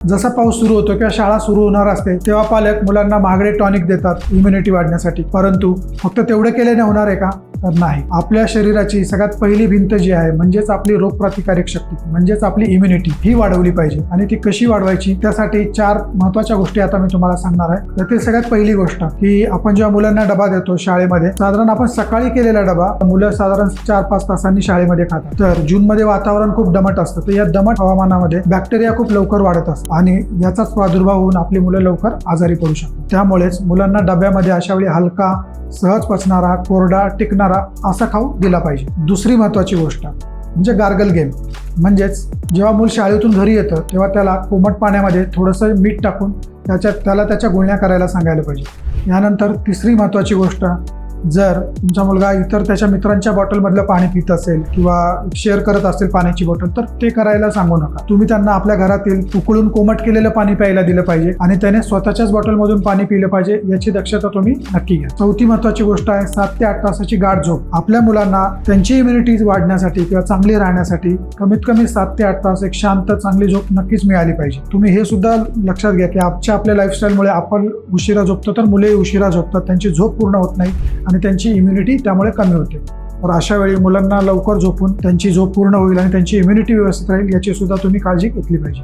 जसा पाऊस सुरू होतो किंवा शाळा सुरू होणार असते तेव्हा पालक मुलांना महागडे टॉनिक देतात इम्युनिटी वाढण्यासाठी, परंतु फक्त तेवढे केल्याने होणार आहे का? तर नाही. आपल्या शरीराची सगळ्यात पहिली भिंत जी आहे म्हणजेच आपली रोगप्रतिकारक शक्ती म्हणजेच आपली इम्युनिटी ही वाढवली पाहिजे. आणि ती कशी वाढवायची त्यासाठी 4 महत्त्वाच्या गोष्टी आता मी तुम्हाला सांगणार आहे. त्यातील सगळ्यात पहिली गोष्ट की आपण जेव्हा मुलांना डबा देतो शाळेमध्ये, साधारण आपण सकाळी केलेला डबा मुलं साधारण 4-5 तासांनी शाळेमध्ये खातात. तर जूनमध्ये वातावरण खूप दमट असतं, तर या दमट हवामानामध्ये बॅक्टेरिया खूप लवकर वाढत असतात आणि याचाच प्रादुर्भाव होऊन आपली मुलं लवकर आजारी पडू शकतात. त्यामुळेच मुलांना डब्यामध्ये अशा वेळी हलका, सहज पचणारा, कोरडा, टिकणारा असा खाऊ दिला पाहिजे. दुसरी महत्त्वाची गोष्ट म्हणजे गार्गल गेम. म्हणजेच जेव्हा मूल शाळेतून घरी येतं तेव्हा त्याला कोमट पाण्यामध्ये थोडंसं मीठ टाकून त्याला त्याच्या गुळण्या करायला सांगायला पाहिजे. यानंतर तिसरी महत्त्वाची गोष्ट, जर तुमचा मुलगा इतर त्याच्या मित्रांच्या बॉटलमधलं पाणी पित असेल किंवा शेअर करत असेल पाण्याची बॉटल, तर ते करायला सांगू नका. तुम्ही त्यांना आपल्या घरातील उकळून कोमट केलेलं पाणी प्यायला दिलं पाहिजे आणि त्याने स्वतःच्याच बॉटलमधून पाणी पिलं पाहिजे, याची दक्षता तुम्ही नक्की घ्या. चौथी महत्त्वाची गोष्ट आहे 7 ते 8 तासाची गाढ झोप. आपल्या मुलांना त्यांची इम्युनिटी वाढण्यासाठी किंवा चांगली राहण्यासाठी कमीत कमी 7 ते 8 तास एक शांत चांगली झोप नक्कीच मिळाली पाहिजे. तुम्ही हे सुद्धा लक्षात घ्या की आपल्या लाईफस्टाईलमुळे आपण उशिरा झोपतो तर मुले उशिरा झोपतात, त्यांची झोप पूर्ण होत नाही आणि त्यांची इम्युनिटी त्यामुळे कमी होते. तर अशा वेळी मुलांना लवकर झोपून त्यांची झोप पूर्ण होईल आणि त्यांची इम्युनिटी व्यवस्थित राहील याची सुद्धा तुम्ही काळजी घेतली पाहिजे.